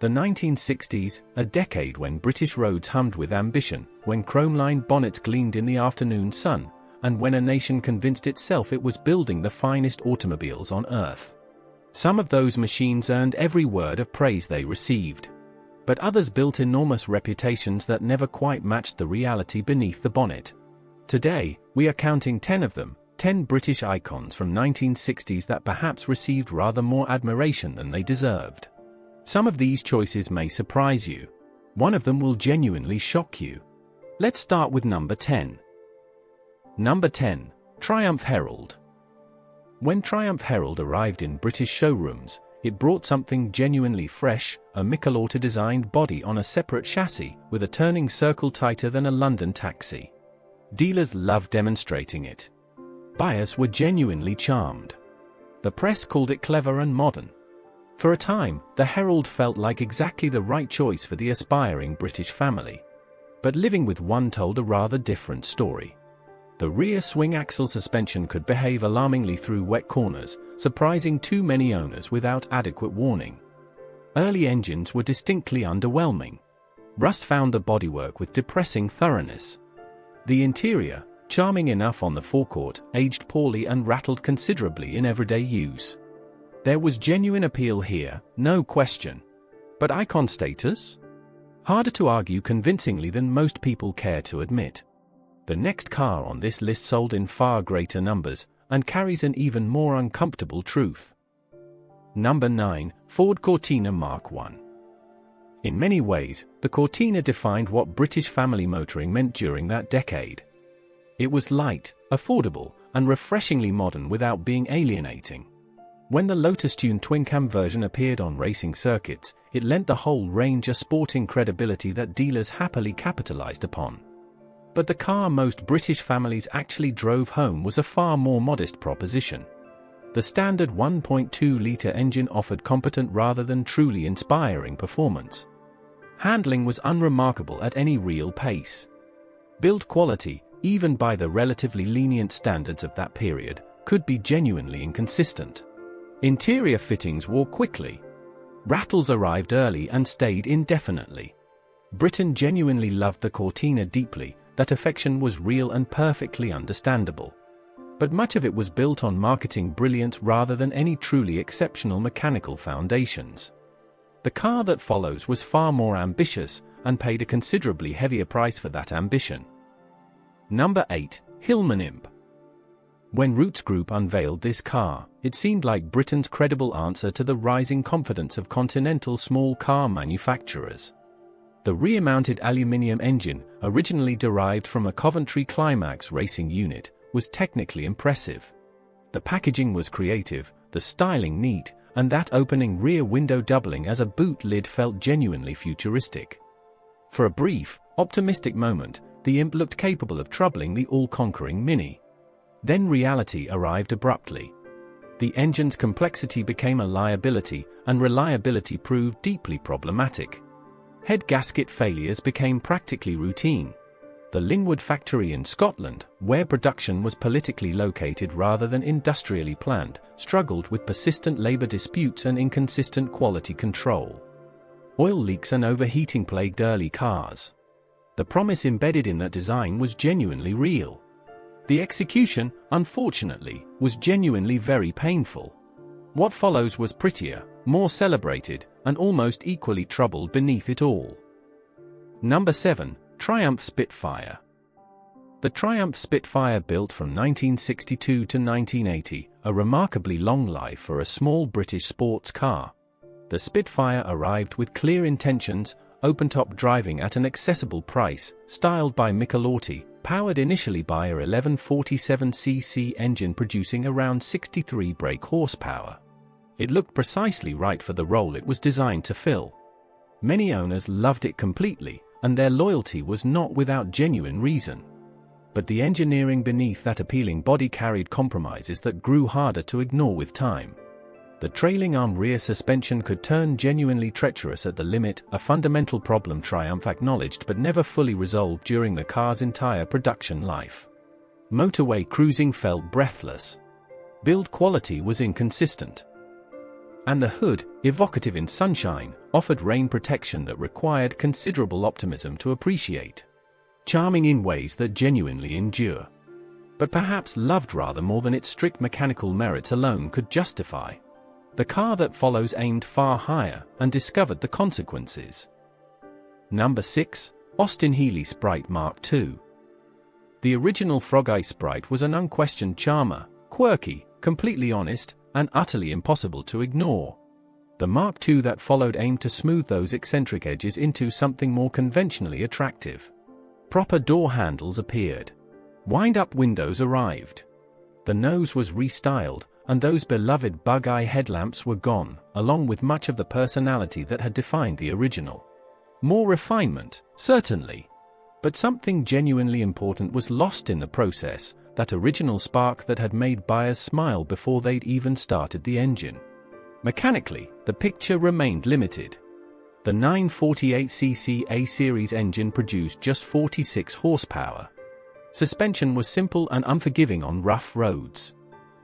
The 1960s, a decade when British roads hummed with ambition, when chrome-lined bonnets gleamed in the afternoon sun, and when a nation convinced itself it was building the finest automobiles on earth. Some of those machines earned every word of praise they received. But others built enormous reputations that never quite matched the reality beneath the bonnet. Today, we are counting 10 of them, 10 British icons from 1960s that perhaps received rather more admiration than they deserved. Some of these choices may surprise you. One of them will genuinely shock you. Let's start with number 10. Number 10. Triumph Herald. When Triumph Herald arrived in British showrooms, it brought something genuinely fresh, a Michelotto-designed body on a separate chassis, with a turning circle tighter than a London taxi. Dealers loved demonstrating it. Buyers were genuinely charmed. The press called it clever and modern. For a time, the Herald felt like exactly the right choice for the aspiring British family. But living with one told a rather different story. The rear swing axle suspension could behave alarmingly through wet corners, surprising too many owners without adequate warning. Early engines were distinctly underwhelming. Rust found the bodywork with depressing thoroughness. The interior, charming enough on the forecourt, aged poorly and rattled considerably in everyday use. There was genuine appeal here, no question. But icon status? Harder to argue convincingly than most people care to admit. The next car on this list sold in far greater numbers, and carries an even more uncomfortable truth. Number 9. Ford Cortina Mark I. In many ways, the Cortina defined what British family motoring meant during that decade. It was light, affordable, and refreshingly modern without being alienating. When the Lotus Tune twin-cam version appeared on racing circuits, it lent the whole range a sporting credibility that dealers happily capitalized upon. But the car most British families actually drove home was a far more modest proposition. The standard 1.2-litre engine offered competent rather than truly inspiring performance. Handling was unremarkable at any real pace. Build quality, even by the relatively lenient standards of that period, could be genuinely inconsistent. Interior fittings wore quickly. Rattles arrived early and stayed indefinitely. Britain genuinely loved the Cortina deeply. That affection was real and perfectly understandable. But much of it was built on marketing brilliance rather than any truly exceptional mechanical foundations. The car that follows was far more ambitious, and paid a considerably heavier price for that ambition. Number 8. Hillman Imp. When Roots Group unveiled this car, it seemed like Britain's credible answer to the rising confidence of continental small car manufacturers. The rear-mounted aluminium engine, originally derived from a Coventry Climax racing unit, was technically impressive. The packaging was creative, the styling neat, and that opening rear window doubling as a boot lid felt genuinely futuristic. For a brief, optimistic moment, the Imp looked capable of troubling the all-conquering Mini. Then reality arrived abruptly. The engine's complexity became a liability, and reliability proved deeply problematic. Head gasket failures became practically routine. The Lingwood factory in Scotland, where production was politically located rather than industrially planned, struggled with persistent labor disputes and inconsistent quality control. Oil leaks and overheating plagued early cars. The promise embedded in that design was genuinely real. The execution, unfortunately, was genuinely very painful. What follows was prettier, more celebrated, and almost equally troubled beneath it all. Number 7. Triumph Spitfire. The Triumph Spitfire, built from 1962 to 1980, a remarkably long life for a small British sports car. The Spitfire arrived with clear intentions, open-top driving at an accessible price, styled by Michelotti, powered initially by a 1147cc engine producing around 63 brake horsepower. It looked precisely right for the role it was designed to fill. Many owners loved it completely, and their loyalty was not without genuine reason. But the engineering beneath that appealing body carried compromises that grew harder to ignore with time. The trailing arm rear suspension could turn genuinely treacherous at the limit, a fundamental problem Triumph acknowledged but never fully resolved during the car's entire production life. Motorway cruising felt breathless. Build quality was inconsistent. And the hood, evocative in sunshine, offered rain protection that required considerable optimism to appreciate. Charming in ways that genuinely endure. But perhaps loved rather more than its strict mechanical merits alone could justify. The car that follows aimed far higher and discovered the consequences. Number 6. Austin Healey Sprite Mark II. The original Frog Eye Sprite was an unquestioned charmer, quirky, completely honest, and utterly impossible to ignore. The Mark II that followed aimed to smooth those eccentric edges into something more conventionally attractive. Proper door handles appeared. Wind-up windows arrived. The nose was restyled, and those beloved bug-eye headlamps were gone, along with much of the personality that had defined the original. More refinement, certainly. But something genuinely important was lost in the process, that original spark that had made buyers smile before they'd even started the engine. Mechanically, the picture remained limited. The 948cc A-Series engine produced just 46 horsepower. Suspension was simple and unforgiving on rough roads.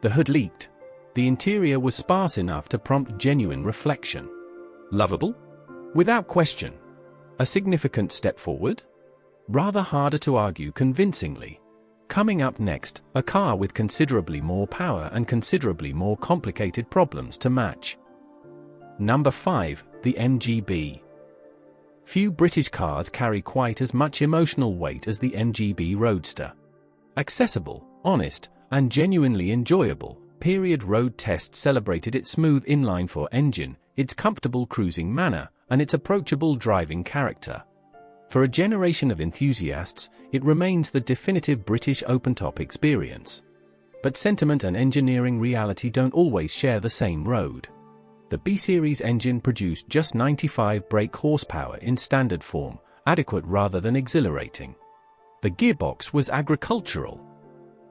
The hood leaked. The interior was sparse enough to prompt genuine reflection. Lovable? Without question. A significant step forward? Rather harder to argue convincingly. Coming up next, a car with considerably more power and considerably more complicated problems to match. Number 5. The MGB. Few British cars carry quite as much emotional weight as the MGB Roadster. Accessible, honest, and genuinely enjoyable, period road tests celebrated its smooth inline-four engine, its comfortable cruising manner, and its approachable driving character. For a generation of enthusiasts, it remains the definitive British open-top experience. But sentiment and engineering reality don't always share the same road. The B-Series engine produced just 95 brake horsepower in standard form, adequate rather than exhilarating. The gearbox was agricultural.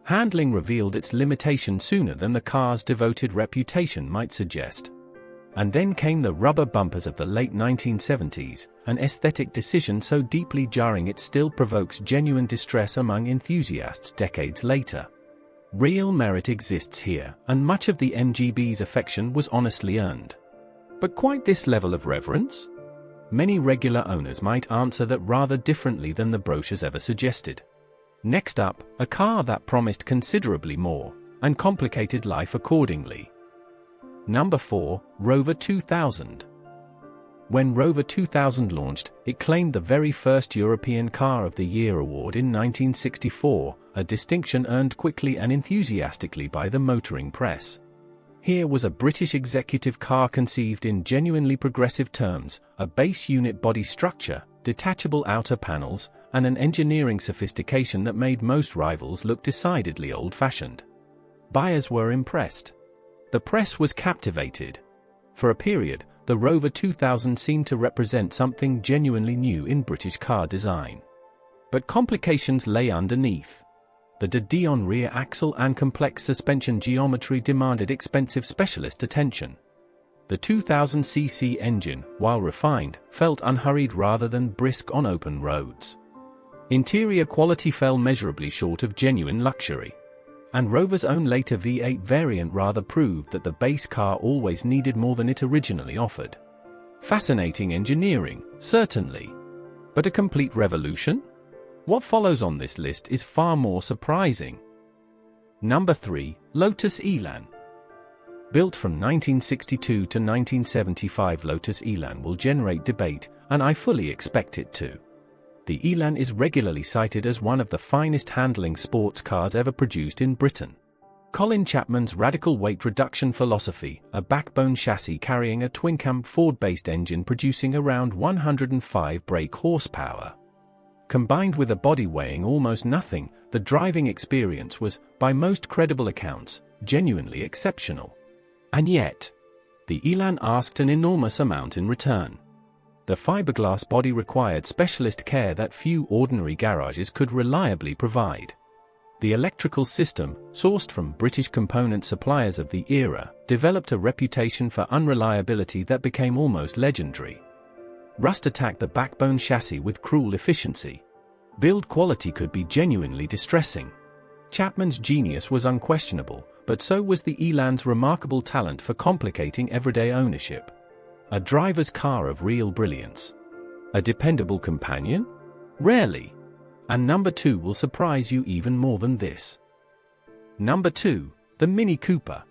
Handling revealed its limitation sooner than the car's devoted reputation might suggest. And then came the rubber bumpers of the late 1970s, an aesthetic decision so deeply jarring it still provokes genuine distress among enthusiasts decades later. Real merit exists here, and much of the MGB's affection was honestly earned. But quite this level of reverence? Many regular owners might answer that rather differently than the brochures ever suggested. Next up, a car that promised considerably more, and complicated life accordingly. Number 4. Rover 2000. When Rover 2000 launched, it claimed the very first European Car of the Year award in 1964, a distinction earned quickly and enthusiastically by the motoring press. Here was a British executive car conceived in genuinely progressive terms, a base unit body structure, detachable outer panels, and an engineering sophistication that made most rivals look decidedly old-fashioned. Buyers were impressed. The press was captivated. For a period, the Rover 2000 seemed to represent something genuinely new in British car design. But complications lay underneath. The de Dion rear axle and complex suspension geometry demanded expensive specialist attention. The 2000cc engine, while refined, felt unhurried rather than brisk on open roads. Interior quality fell measurably short of genuine luxury. And Rover's own later V8 variant rather proved that the base car always needed more than it originally offered. Fascinating engineering, certainly. But a complete revolution? What follows on this list is far more surprising. Number 3. Lotus Elan. Built from 1962 to 1975, Lotus Elan will generate debate, and I fully expect it to. The Elan is regularly cited as one of the finest handling sports cars ever produced in Britain. Colin Chapman's radical weight reduction philosophy, a backbone chassis carrying a twin-cam Ford-based engine producing around 105 brake horsepower. Combined with a body weighing almost nothing, the driving experience was, by most credible accounts, genuinely exceptional. And yet, the Elan asked an enormous amount in return. The fiberglass body required specialist care that few ordinary garages could reliably provide. The electrical system, sourced from British component suppliers of the era, developed a reputation for unreliability that became almost legendary. Rust attacked the backbone chassis with cruel efficiency. Build quality could be genuinely distressing. Chapman's genius was unquestionable, but so was the Elan's remarkable talent for complicating everyday ownership. A driver's car of real brilliance. A dependable companion? Rarely. And number 2 will surprise you even more than this. Number 2, the Mini Cooper.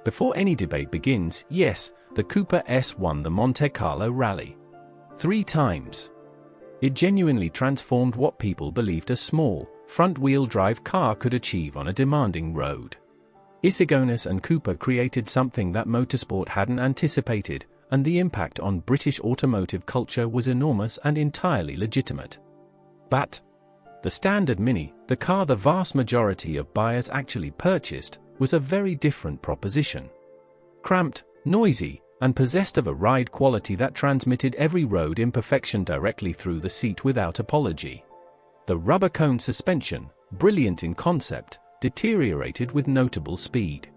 Before any debate begins, yes, the Cooper S won the Monte Carlo rally. 3 times. It genuinely transformed what people believed a small, front-wheel drive car could achieve on a demanding road. Isigonis and Cooper created something that motorsport hadn't anticipated, and the impact on British automotive culture was enormous and entirely legitimate. But the standard Mini, the car the vast majority of buyers actually purchased, was a very different proposition. Cramped, noisy, and possessed of a ride quality that transmitted every road imperfection directly through the seat without apology. The rubber cone suspension, brilliant in concept, deteriorated with notable speed.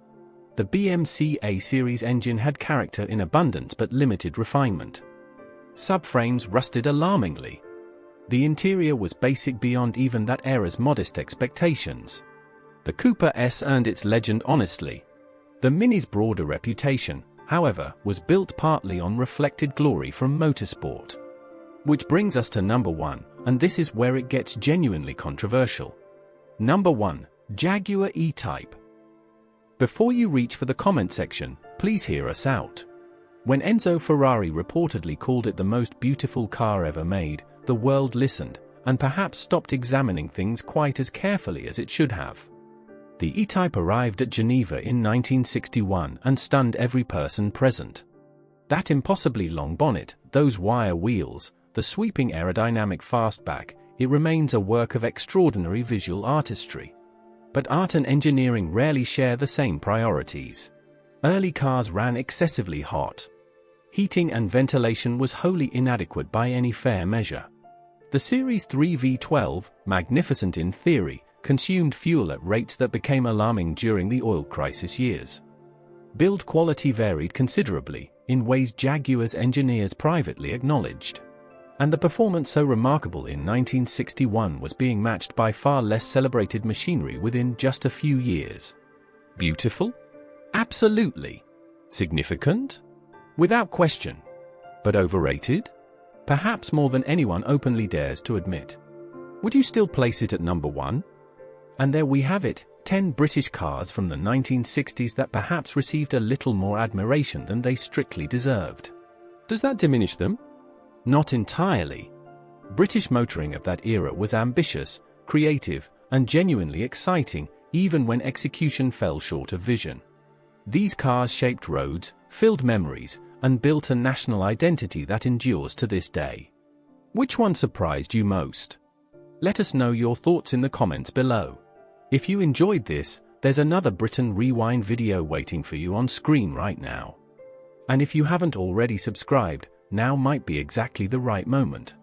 The BMC A-Series engine had character in abundance but limited refinement. Subframes rusted alarmingly. The interior was basic beyond even that era's modest expectations. The Cooper S earned its legend honestly. The Mini's broader reputation, however, was built partly on reflected glory from motorsport. Which brings us to number 1, and this is where it gets genuinely controversial. Number 1, Jaguar E-Type. Before you reach for the comment section, please hear us out. When Enzo Ferrari reportedly called it the most beautiful car ever made, the world listened, and perhaps stopped examining things quite as carefully as it should have. The E-Type arrived at Geneva in 1961 and stunned every person present. That impossibly long bonnet, those wire wheels, the sweeping aerodynamic fastback, it remains a work of extraordinary visual artistry. But art and engineering rarely share the same priorities. Early cars ran excessively hot. Heating and ventilation was wholly inadequate by any fair measure. The Series 3 V12, magnificent in theory, consumed fuel at rates that became alarming during the oil crisis years. Build quality varied considerably, in ways Jaguar's engineers privately acknowledged. And the performance so remarkable in 1961 was being matched by far less celebrated machinery within just a few years. Beautiful? Absolutely. Significant? Without question. But overrated? Perhaps more than anyone openly dares to admit. Would you still place it at number 1? And there we have it, 10 British cars from the 1960s that perhaps received a little more admiration than they strictly deserved. Does that diminish them? Not entirely. British motoring of that era was ambitious, creative, and genuinely exciting, even when execution fell short of vision. These cars shaped roads, filled memories, and built a national identity that endures to this day. Which one surprised you most? Let us know your thoughts in the comments below. If you enjoyed this, there's another Britain Rewind video waiting for you on screen right now. And if you haven't already subscribed, now might be exactly the right moment.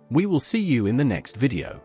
We will see you in the next video.